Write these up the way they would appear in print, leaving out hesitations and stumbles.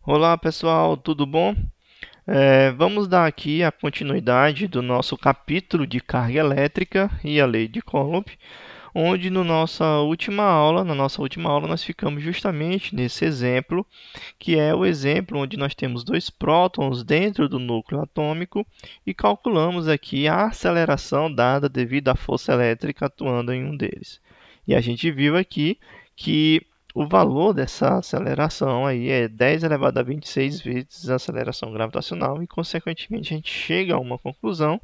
Olá pessoal, tudo bom? Vamos dar aqui a continuidade do nosso capítulo de carga elétrica e a lei de Coulomb, onde na nossa última aula nós ficamos justamente nesse exemplo, que é o exemplo onde nós temos dois prótons dentro do núcleo atômico e calculamos aqui a aceleração dada devido à força elétrica atuando em um deles. E a gente viu aqui que o valor dessa aceleração aí é 10 elevado a 26 vezes a aceleração gravitacional e, consequentemente, a gente chega a uma conclusão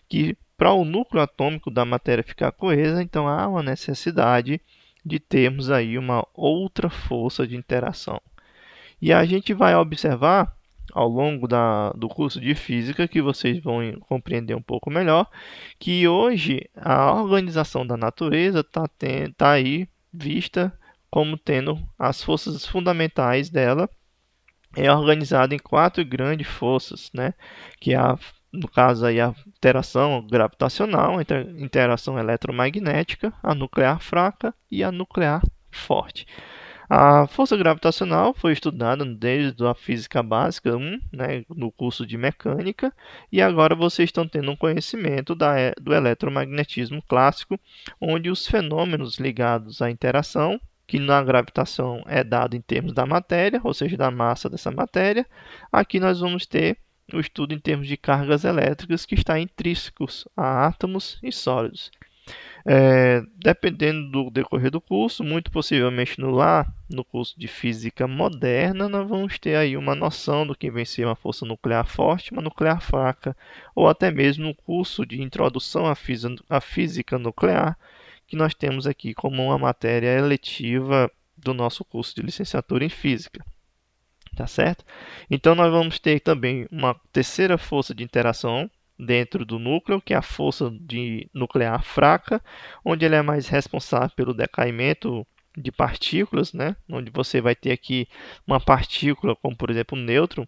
que para o núcleo atômico da matéria ficar coesa, então há uma necessidade de termos aí uma outra força de interação. E a gente vai observar ao longo do curso de física, que vocês vão compreender um pouco melhor, que hoje a organização da natureza tá aí vista como tendo as forças fundamentais dela é organizada em quatro grandes forças, né? Que é no caso aí a interação gravitacional, a interação eletromagnética, a nuclear fraca e a nuclear forte. A força gravitacional foi estudada desde a física básica 1, né, no curso de mecânica, e agora vocês estão tendo um conhecimento do eletromagnetismo clássico, onde os fenômenos ligados à interação, que na gravitação é dado em termos da matéria, ou seja, da massa dessa matéria, aqui nós vamos ter o estudo em termos de cargas elétricas que está intrínsecos a átomos e sólidos. Dependendo do decorrer do curso, muito possivelmente no curso de física moderna, nós vamos ter aí uma noção do que vem ser uma força nuclear forte, uma nuclear fraca, ou até mesmo no curso de introdução à física nuclear, que nós temos aqui como uma matéria eletiva do nosso curso de licenciatura em física. Tá certo? Então, nós vamos ter também uma terceira força de interação dentro do núcleo, que é a força nuclear fraca, onde ela é mais responsável pelo decaimento de partículas, né? Onde você vai ter aqui uma partícula, como por exemplo o nêutron,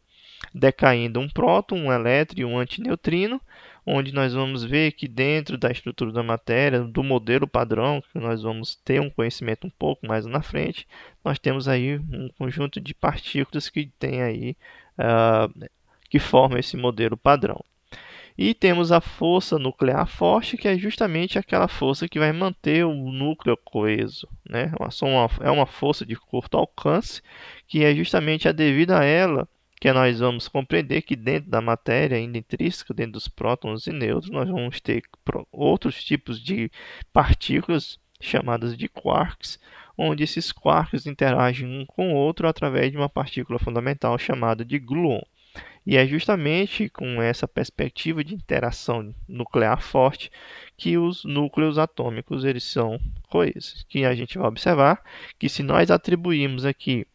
decaindo um próton, um elétron e um antineutrino, onde nós vamos ver que dentro da estrutura da matéria, do modelo padrão, que nós vamos ter um conhecimento um pouco mais na frente, nós temos aí um conjunto de partículas que tem aí que formam esse modelo padrão. E temos a força nuclear forte, que é justamente aquela força que vai manter o núcleo coeso, né? É uma força de curto alcance, que é justamente a devida a ela que nós vamos compreender que dentro da matéria ainda intrínseca, dentro dos prótons e nêutrons, nós vamos ter outros tipos de partículas chamadas de quarks, onde esses quarks interagem um com o outro através de uma partícula fundamental chamada de gluon. E é justamente com essa perspectiva de interação nuclear forte que os núcleos atômicos eles são coesos. Que a gente vai observar que se nós atribuirmos aqui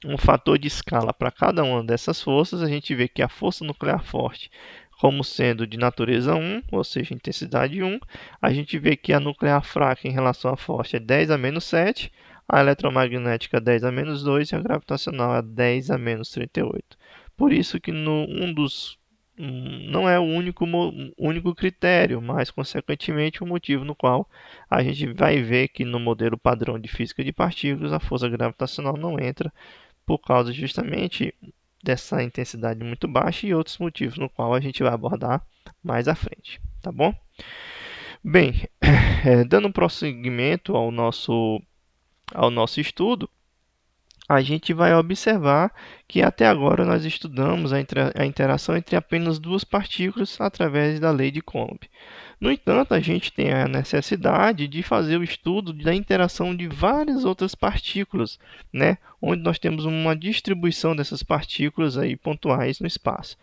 um fator de escala para cada uma dessas forças, a gente vê que a força nuclear forte, como sendo de natureza 1, ou seja, intensidade 1, a gente vê que a nuclear fraca em relação à forte é 10 a menos 7, a eletromagnética 10 a menos 2 e a gravitacional é 10 a menos 38. Por isso que não é o único critério, mas, consequentemente, o motivo no qual a gente vai ver que no modelo padrão de física de partículas a força gravitacional não entra por causa justamente dessa intensidade muito baixa e outros motivos no qual a gente vai abordar mais à frente, tá bom? Bem, dando prosseguimento ao nosso estudo, a gente vai observar que até agora nós estudamos a interação entre apenas duas partículas através da lei de Coulomb. No entanto, a gente tem a necessidade de fazer o estudo da interação de várias outras partículas, né? Onde nós temos uma distribuição dessas partículas aí pontuais no espaço.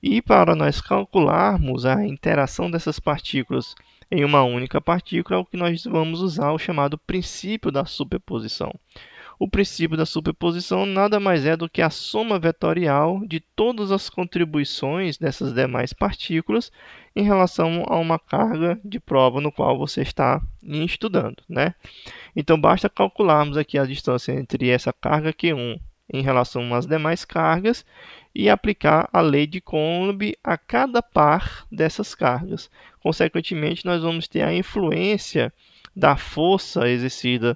E para nós calcularmos a interação dessas partículas em uma única partícula, é o que nós vamos usar o chamado princípio da superposição. O princípio da superposição nada mais é do que a soma vetorial de todas as contribuições dessas demais partículas em relação a uma carga de prova no qual você está estudando, né? Então, basta calcularmos aqui a distância entre essa carga Q1 em relação às demais cargas e aplicar a lei de Coulomb a cada par dessas cargas. Consequentemente, nós vamos ter a influência da força exercida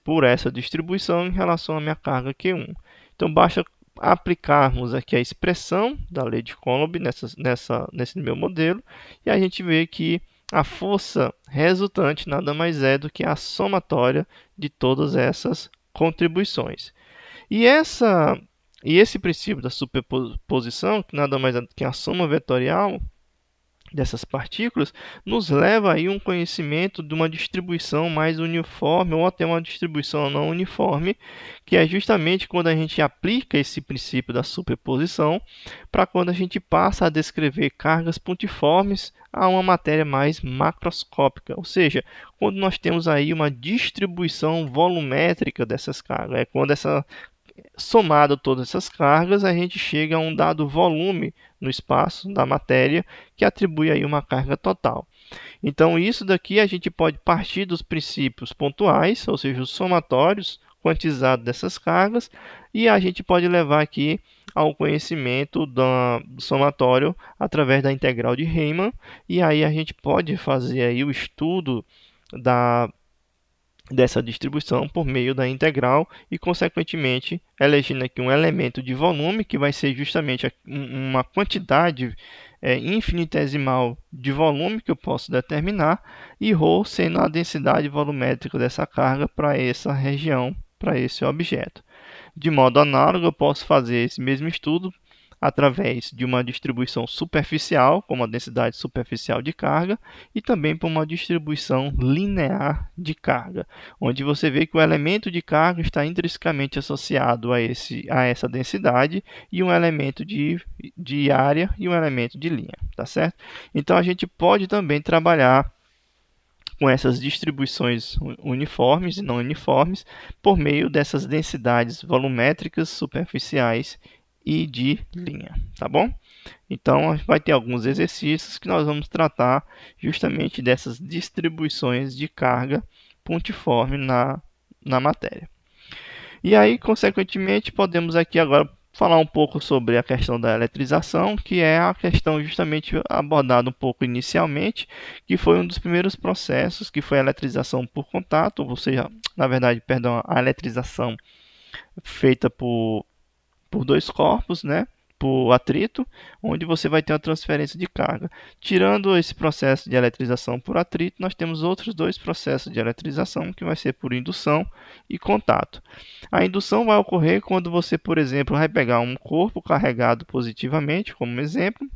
por essa distribuição em relação à minha carga Q1. Então, basta aplicarmos aqui a expressão da lei de Coulomb nesse meu modelo, e a gente vê que a força resultante nada mais é do que a somatória de todas essas contribuições. E, esse princípio da superposição, que nada mais é do que a soma vetorial dessas partículas, nos leva aí um conhecimento de uma distribuição mais uniforme ou até uma distribuição não uniforme, que é justamente quando a gente aplica esse princípio da superposição para quando a gente passa a descrever cargas pontiformes a uma matéria mais macroscópica, ou seja, quando nós temos aí uma distribuição volumétrica dessas cargas, é quando somado todas essas cargas, a gente chega a um dado volume no espaço da matéria que atribui aí uma carga total. Então, isso daqui a gente pode partir dos princípios pontuais, ou seja, os somatórios quantizados dessas cargas, e a gente pode levar aqui ao conhecimento do somatório através da integral de Riemann, e aí a gente pode fazer aí o estudo dessa distribuição por meio da integral e, consequentemente, elegendo aqui um elemento de volume, que vai ser justamente uma quantidade infinitesimal de volume que eu posso determinar, e ρ sendo a densidade volumétrica dessa carga para essa região, para esse objeto. De modo análogo, eu posso fazer esse mesmo estudo através de uma distribuição superficial, como a densidade superficial de carga, e também por uma distribuição linear de carga, onde você vê que o elemento de carga está intrinsecamente associado a essa densidade e um elemento de área e um elemento de linha, tá certo? Então, a gente pode também trabalhar com essas distribuições uniformes e não uniformes por meio dessas densidades volumétricas superficiais e de linha, tá bom? Então, vai ter alguns exercícios que nós vamos tratar justamente dessas distribuições de carga pontiforme na matéria. E aí, consequentemente, podemos aqui agora falar um pouco sobre a questão da eletrização, que é a questão justamente abordada um pouco inicialmente, que foi um dos primeiros processos, que foi a eletrização por contato, ou seja, na verdade, perdão, a eletrização feita por dois corpos, né? Por atrito, onde você vai ter uma transferência de carga. Tirando esse processo de eletrização por atrito, nós temos outros dois processos de eletrização, que vai ser por indução e contato. A indução vai ocorrer quando você, por exemplo, vai pegar um corpo carregado positivamente, como exemplo,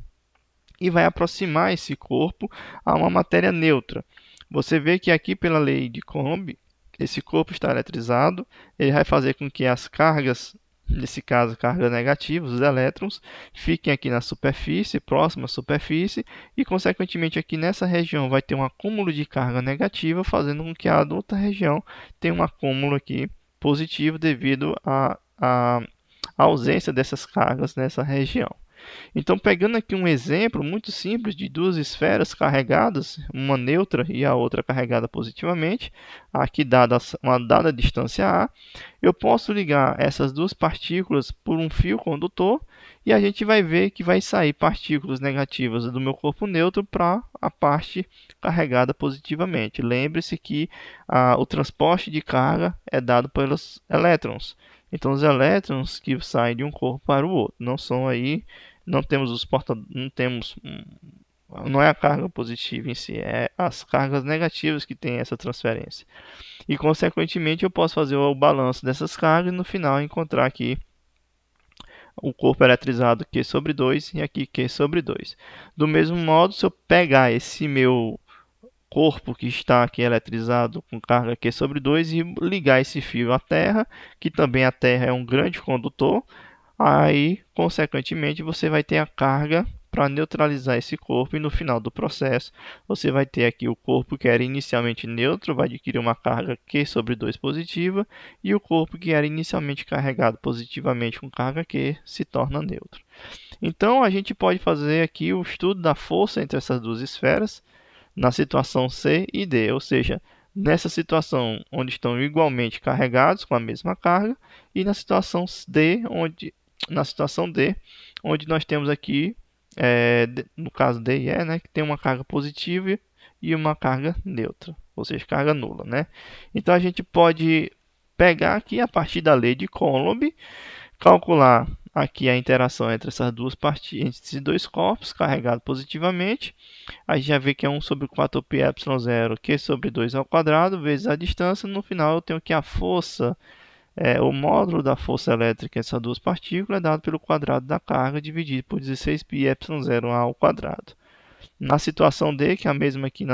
e vai aproximar esse corpo a uma matéria neutra. Você vê que aqui, pela lei de Coulomb, esse corpo está eletrizado, ele vai fazer com que as cargas, nesse caso, carga negativa, os elétrons, fiquem aqui na superfície, próxima à superfície, e, consequentemente, aqui nessa região vai ter um acúmulo de carga negativa, fazendo com que a outra região tenha um acúmulo aqui positivo devido à ausência dessas cargas nessa região. Então, pegando aqui um exemplo muito simples de duas esferas carregadas, uma neutra e a outra carregada positivamente, aqui dada uma dada distância A, eu posso ligar essas duas partículas por um fio condutor e a gente vai ver que vai sair partículas negativas do meu corpo neutro para a parte carregada positivamente. Lembre-se que o transporte de carga é dado pelos elétrons. Então, os elétrons que saem de um corpo para o outro não são aí, não temos os portadores, não é a carga positiva em si, é as cargas negativas que têm essa transferência. E, consequentemente, eu posso fazer o balanço dessas cargas e no final encontrar aqui o corpo eletrizado Q sobre 2 e aqui Q sobre 2. Do mesmo modo, se eu pegar esse meu corpo que está aqui eletrizado com carga Q sobre 2 e ligar esse fio à Terra, que também a Terra é um grande condutor, aí, consequentemente, você vai ter a carga para neutralizar esse corpo e no final do processo você vai ter aqui o corpo que era inicialmente neutro, vai adquirir uma carga Q sobre 2 positiva e o corpo que era inicialmente carregado positivamente com carga Q se torna neutro. Então, a gente pode fazer aqui o estudo da força entre essas duas esferas na situação C e D, ou seja, nessa situação onde estão igualmente carregados com a mesma carga e na situação D, onde nós temos aqui, no caso D e E, né, que tem uma carga positiva e uma carga neutra, ou seja, carga nula, né? Então a gente pode pegar aqui a partir da lei de Coulomb, calcular aqui a interação entre essas duas partículas, esses dois corpos carregados positivamente. A gente já vê que é 1 sobre 4πε0 Q sobre 2 ao quadrado vezes a distância. No final eu tenho que a força, o módulo da força elétrica dessas duas partículas é dado pelo quadrado da carga dividido por 16πε0 ao quadrado. Na situação D, que é a mesma aqui,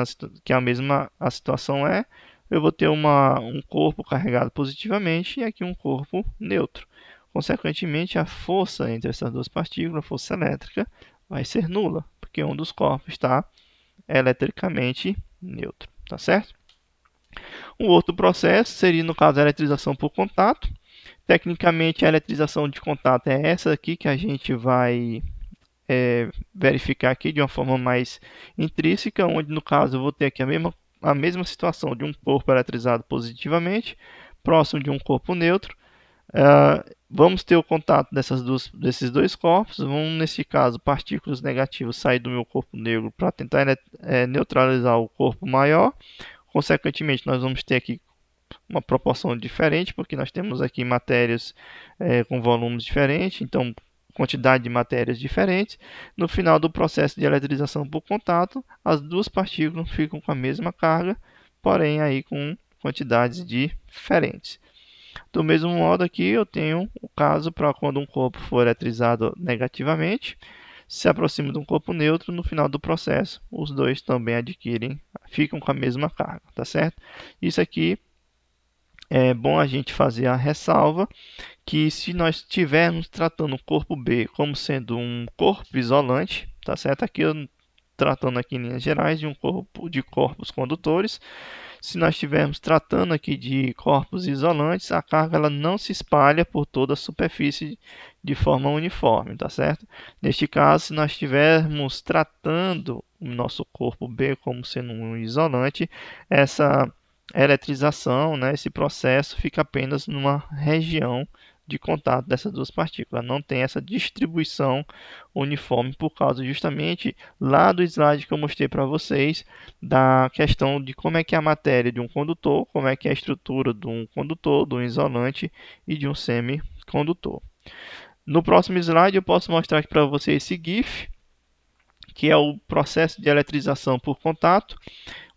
que é a mesma a situação E, eu vou ter um corpo carregado positivamente e aqui um corpo neutro. Consequentemente, a força entre essas duas partículas, a força elétrica, vai ser nula, porque um dos corpos está eletricamente neutro, tá certo? Um outro processo seria, no caso, a eletrização por contato. Tecnicamente, a eletrização de contato é essa aqui que a gente vai verificar aqui de uma forma mais intrínseca, onde, no caso, eu vou ter aqui a mesma situação de um corpo eletrizado positivamente, próximo de um corpo neutro. Vamos ter o contato desses dois corpos. Vão, nesse caso, partículas negativas sair do meu corpo negro para tentar neutralizar o corpo maior. Consequentemente, nós vamos ter aqui uma proporção diferente, porque nós temos aqui matérias com volumes diferentes, então quantidade de matérias diferentes. No final do processo de eletrização por contato, as duas partículas ficam com a mesma carga, porém aí com quantidades diferentes. Do mesmo modo aqui eu tenho o caso para quando um corpo for eletrizado negativamente, se aproxima de um corpo neutro, no final do processo os dois também ficam com a mesma carga, tá certo? Isso aqui é bom a gente fazer a ressalva que se nós estivermos tratando o corpo B como sendo um corpo isolante, tá certo? Aqui eu tratando aqui em linhas gerais de um corpo de corpos condutores. Se nós estivermos tratando aqui de corpos isolantes, a carga ela não se espalha por toda a superfície de forma uniforme, tá certo? Neste caso, se nós estivermos tratando o nosso corpo B como sendo um isolante, essa eletrização, né, esse processo fica apenas numa região de contato dessas duas partículas. Não tem essa distribuição uniforme por causa justamente lá do slide que eu mostrei para vocês da questão de como é que é a matéria de um condutor, como é que é a estrutura de um condutor, de um isolante e de um semicondutor. No próximo slide eu posso mostrar aqui para vocês esse GIF, que é o processo de eletrização por contato,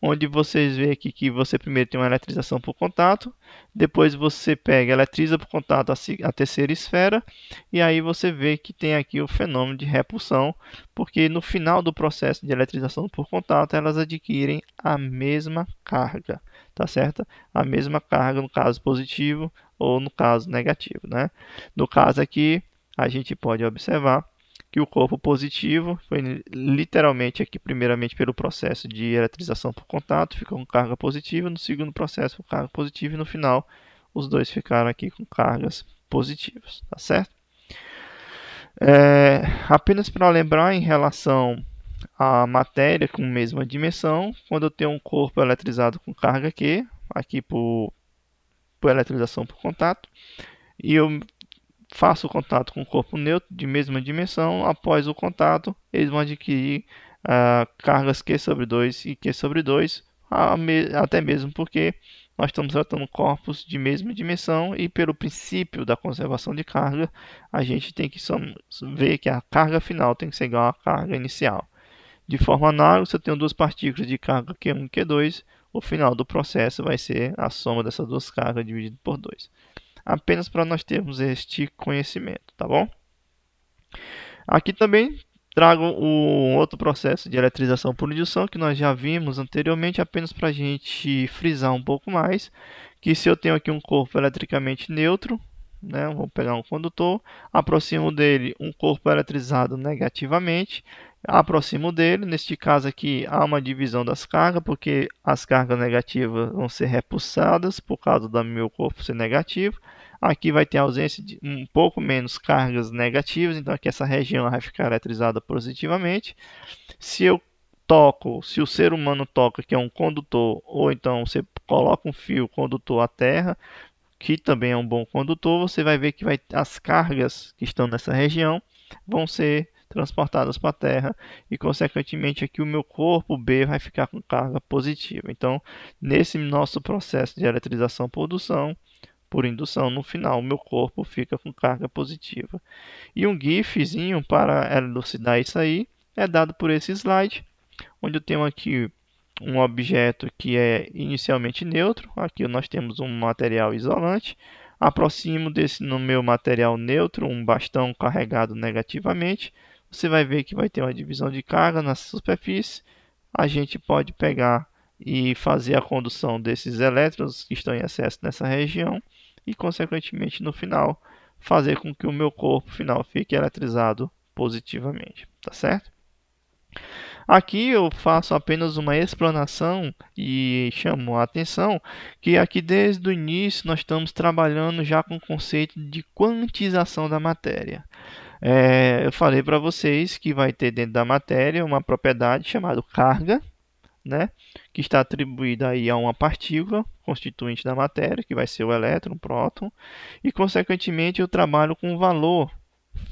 onde vocês veem aqui que você primeiro tem uma eletrização por contato, depois você pega, eletriza por contato a terceira esfera, e aí você vê que tem aqui o fenômeno de repulsão, porque no final do processo de eletrização por contato, elas adquirem a mesma carga, tá certo? A mesma carga no caso positivo ou no caso negativo, né? No caso aqui, a gente pode observar que o corpo positivo foi literalmente aqui primeiramente pelo processo de eletrização por contato, ficou com carga positiva, no segundo processo com carga positiva e no final os dois ficaram aqui com cargas positivas, tá certo? Apenas para lembrar em relação à matéria com mesma dimensão, quando eu tenho um corpo eletrizado com carga Q, aqui por eletrização por contato, e eu faço o contato com o corpo neutro de mesma dimensão, após o contato, eles vão adquirir cargas Q sobre 2 e Q sobre 2, até mesmo porque nós estamos tratando corpos de mesma dimensão e pelo princípio da conservação de carga, a gente tem que ver que a carga final tem que ser igual à carga inicial. De forma análoga, se eu tenho duas partículas de carga Q1 e Q2, o final do processo vai ser a soma dessas duas cargas dividido por 2. Apenas para nós termos este conhecimento, tá bom? Aqui também trago um outro processo de eletrização por indução que nós já vimos anteriormente, apenas para a gente frisar um pouco mais, que se eu tenho aqui um corpo eletricamente neutro, né, vou pegar um condutor, aproximo dele um corpo eletrizado negativamente, aproximo dele, neste caso aqui há uma divisão das cargas, porque as cargas negativas vão ser repulsadas por causa do meu corpo ser negativo. Aqui vai ter ausência de um pouco menos cargas negativas, então aqui essa região vai ficar eletrizada positivamente. Se o ser humano toca, que é um condutor, ou então você coloca um fio condutor à terra, que também é um bom condutor, você vai ver que as cargas que estão nessa região vão ser transportadas para a Terra e, consequentemente, aqui o meu corpo B vai ficar com carga positiva. Então, nesse nosso processo de eletrização por indução, por indução, no final o meu corpo fica com carga positiva. E um GIFzinho para elucidar isso aí é dado por esse slide, onde eu tenho aqui um objeto que é inicialmente neutro. Aqui nós temos um material isolante. Aproximo desse no meu material neutro um bastão carregado negativamente. Você vai ver que vai ter uma divisão de carga na superfície. A gente pode pegar e fazer a condução desses elétrons que estão em excesso nessa região e, consequentemente, no final, fazer com que o meu corpo final fique eletrizado positivamente, tá certo? Aqui eu faço apenas uma explanação e chamo a atenção que aqui desde o início nós estamos trabalhando já com o conceito de quantização da matéria. Eu falei para vocês que vai ter dentro da matéria uma propriedade chamada carga, né, que está atribuída aí a uma partícula constituinte da matéria, que vai ser o elétron, o próton, e consequentemente eu trabalho com um valor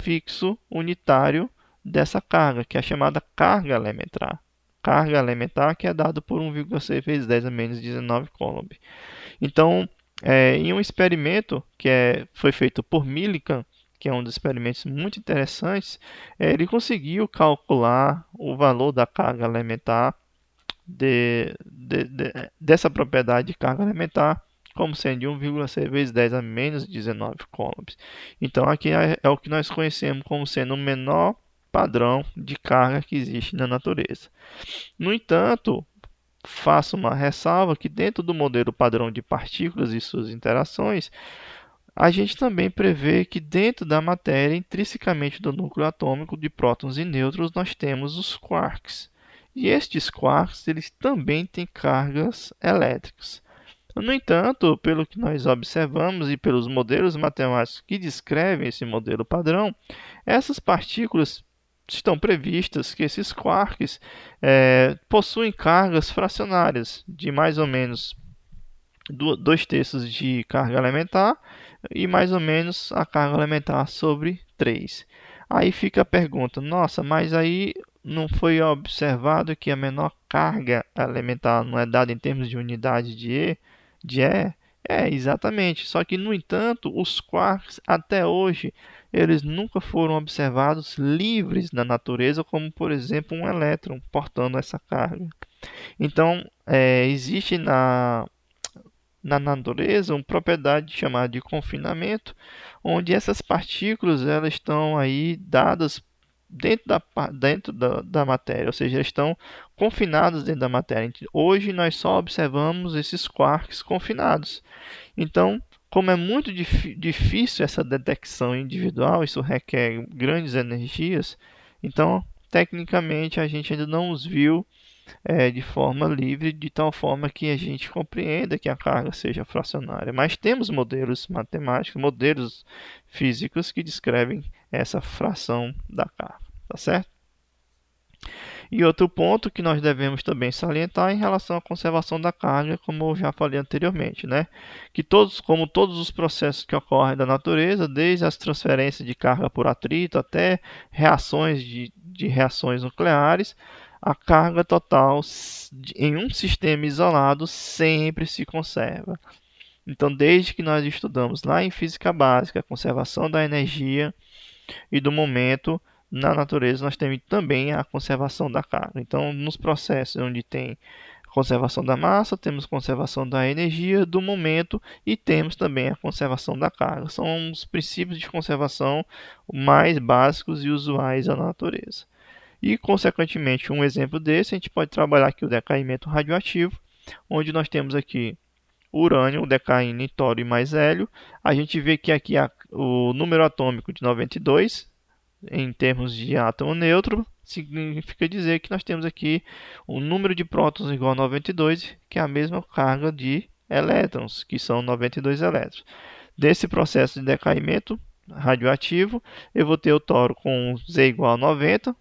fixo unitário dessa carga, que é a chamada carga elementar. Carga elementar que é dado por 1,6 vezes 10 a menos 19 coulomb. Então, em um experimento que foi feito por Millikan, que é um dos experimentos muito interessantes, ele conseguiu calcular o valor da carga elementar dessa propriedade de carga elementar como sendo de 1,6 vezes 10 a menos 19 coulombs. Então, aqui é o que nós conhecemos como sendo o menor padrão de carga que existe na natureza. No entanto, faço uma ressalva que dentro do modelo padrão de partículas e suas interações, a gente também prevê que dentro da matéria, intrinsecamente do núcleo atômico de prótons e nêutrons, nós temos os quarks. E estes quarks eles também têm cargas elétricas. No entanto, pelo que nós observamos e pelos modelos matemáticos que descrevem esse modelo padrão, essas partículas estão previstas que esses quarks possuem cargas fracionárias de mais ou menos 2/3 de carga elementar e mais ou menos a carga elementar sobre 3. Aí fica a pergunta, nossa, mas aí não foi observado que a menor carga elementar não é dada em termos de unidade de E? Exatamente. Só que, no entanto, os quarks até hoje eles nunca foram observados livres na natureza, como por exemplo um elétron portando essa carga. Então, existe na natureza uma propriedade chamada de confinamento, onde essas partículas elas estão aí dadas dentro da matéria, ou seja, elas estão confinadas dentro da matéria. Hoje nós só observamos esses quarks confinados. Então, como é muito difícil essa detecção individual, isso requer grandes energias, então, tecnicamente, a gente ainda não os viu de forma livre, de tal forma que a gente compreenda que a carga seja fracionária. Mas temos modelos matemáticos, modelos físicos que descrevem essa fração da carga, tá certo? E outro ponto que nós devemos também salientar em relação à conservação da carga, como eu já falei anteriormente, né? Que como todos os processos que ocorrem da natureza, desde as transferências de carga por atrito até reações de reações nucleares, a carga total em um sistema isolado sempre se conserva. Então, desde que nós estudamos lá em física básica, a conservação da energia e do momento, na natureza nós temos também a conservação da carga. Então, nos processos onde tem conservação da massa, temos conservação da energia, do momento e temos também a conservação da carga. São os princípios de conservação mais básicos e usuais da natureza. E, consequentemente, um exemplo desse, a gente pode trabalhar aqui o decaimento radioativo, onde nós temos aqui urânio decaindo em tório mais hélio. A gente vê que aqui o número atômico de 92, em termos de átomo neutro, significa dizer que nós temos aqui o número de prótons igual a 92, que é a mesma carga de elétrons, que são 92 elétrons. Desse processo de decaimento radioativo, eu vou ter o tório com Z igual a 90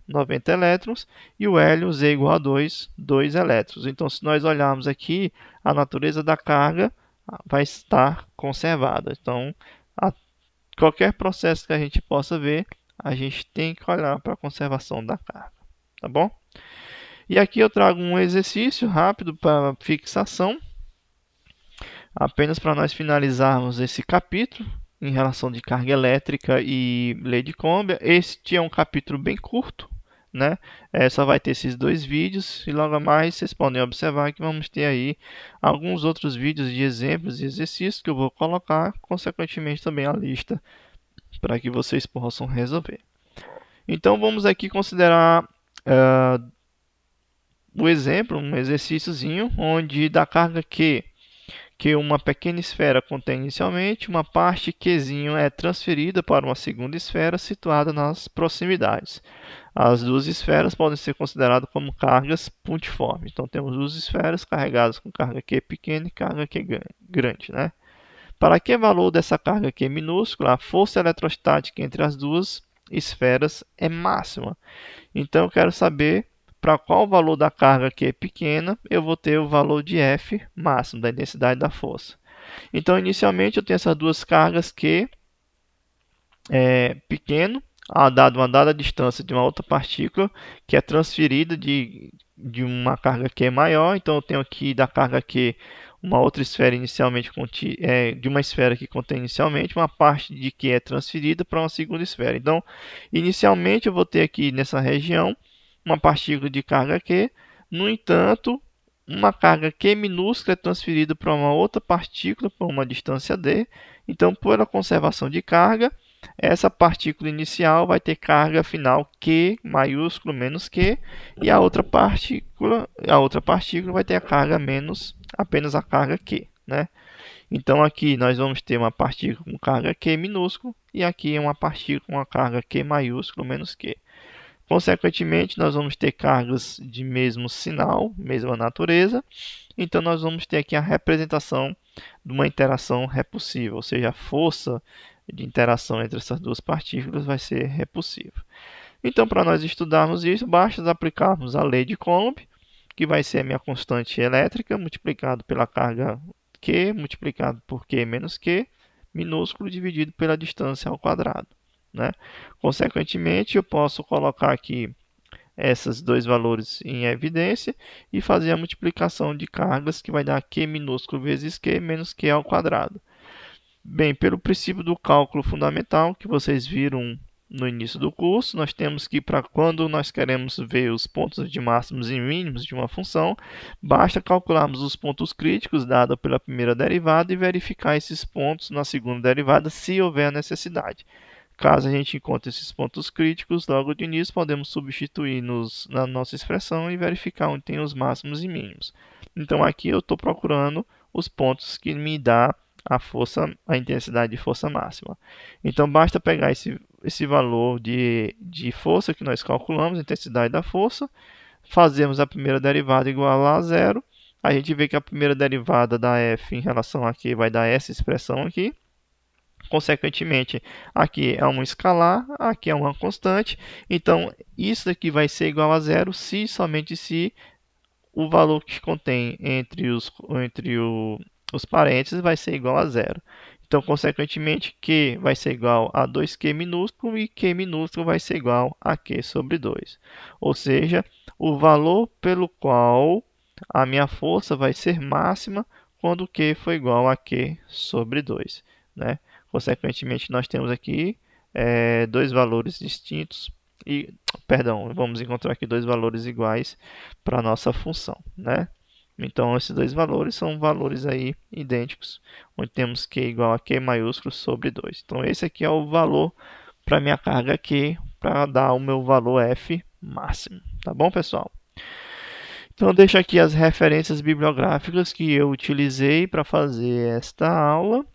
elétrons, e o hélio Z igual a 2 elétrons. Então, se nós olharmos aqui, a natureza da carga vai estar conservada. Então, qualquer processo que a gente possa ver, a gente tem que olhar para a conservação da carga, tá bom? E aqui eu trago um exercício rápido para fixação. Apenas para nós finalizarmos esse capítulo em relação de carga elétrica e lei de Coulomb. Este é um capítulo bem curto, né? Só vai ter esses dois vídeos e logo mais vocês podem observar que vamos ter aí alguns outros vídeos de exemplos e exercícios que eu vou colocar, consequentemente também a lista para que vocês possam resolver. Então vamos aqui considerar o exemplo, um exercíciozinho onde da carga Q que uma pequena esfera contém inicialmente, uma parte Qzinho é transferida para uma segunda esfera situada nas proximidades. As duas esferas podem ser consideradas como cargas pontiformes. Então temos duas esferas carregadas com carga Q pequena e carga Q grande, né? Para que valor dessa carga Q minúscula, a força eletrostática entre as duas esferas é máxima. Então eu quero saber para qual valor da carga que é pequena, eu vou ter o valor de F máximo, da intensidade da força. Então, inicialmente, eu tenho essas duas cargas que é pequeno, dado uma dada distância de uma outra partícula, que é transferida de uma carga que é maior. Então, eu tenho aqui da carga que uma outra esfera inicialmente de uma esfera que contém inicialmente uma parte de que é transferida para uma segunda esfera. Então, inicialmente eu vou ter aqui nessa região uma partícula de carga Q. No entanto, uma carga Q minúscula é transferida para uma outra partícula por uma distância d. Então, pela conservação de carga, essa partícula inicial vai ter carga final Q maiúsculo menos Q, e a outra partícula vai ter a carga menos apenas a carga Q, né? Então aqui nós vamos ter uma partícula com carga Q minúsculo e aqui uma partícula com a carga Q maiúsculo menos Q. Consequentemente, nós vamos ter cargas de mesmo sinal, mesma natureza. Então nós vamos ter aqui a representação de uma interação repulsiva, ou seja, a força de interação entre essas duas partículas vai ser repulsiva. Então, para nós estudarmos isso, basta aplicarmos a lei de Coulomb, que vai ser a minha constante elétrica, multiplicado pela carga Q, multiplicado por Q menos Q, minúsculo, dividido pela distância ao quadrado, né? Consequentemente, eu posso colocar aqui esses dois valores em evidência e fazer a multiplicação de cargas, que vai dar Q minúsculo vezes Q menos Q ao quadrado. Bem, pelo princípio do cálculo fundamental que vocês viram no início do curso, nós temos que, para quando nós queremos ver os pontos de máximos e mínimos de uma função, basta calcularmos os pontos críticos dados pela primeira derivada e verificar esses pontos na segunda derivada, se houver a necessidade. Caso a gente encontre esses pontos críticos, logo de início podemos substituir na nossa expressão e verificar onde tem os máximos e mínimos. Então aqui eu estou procurando os pontos que me dá a intensidade de força máxima. Então basta pegar esse valor de força que nós calculamos, a intensidade da força, fazemos a primeira derivada igual a zero, a gente vê que a primeira derivada da F em relação a Q vai dar essa expressão aqui. Consequentemente, aqui é um escalar, aqui é uma constante. Então, isso aqui vai ser igual a zero se somente se o valor que contém entre os parênteses vai ser igual a zero. Então, consequentemente, Q vai ser igual a 2Q minúsculo e Q minúsculo vai ser igual a Q sobre 2. Ou seja, o valor pelo qual a minha força vai ser máxima quando Q for igual a Q sobre 2, né? Consequentemente, nós temos aqui dois valores distintos e, perdão, vamos encontrar aqui dois valores iguais para a nossa função, né? Então, esses dois valores são valores aí idênticos, onde temos Q igual a Q maiúsculo sobre 2. Então, esse aqui é o valor para a minha carga Q, para dar o meu valor F máximo. Tá bom, pessoal? Então, deixo aqui as referências bibliográficas que eu utilizei para fazer esta aula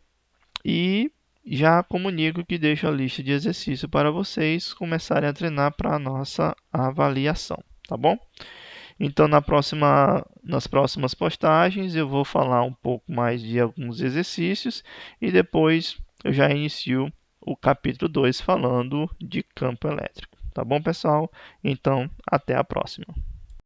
e já comunico que deixo a lista de exercícios para vocês começarem a treinar para a nossa avaliação, tá bom? Então, nas próximas postagens eu vou falar um pouco mais de alguns exercícios e depois eu já inicio o capítulo 2 falando de campo elétrico. Tá bom, pessoal? Então, até a próxima.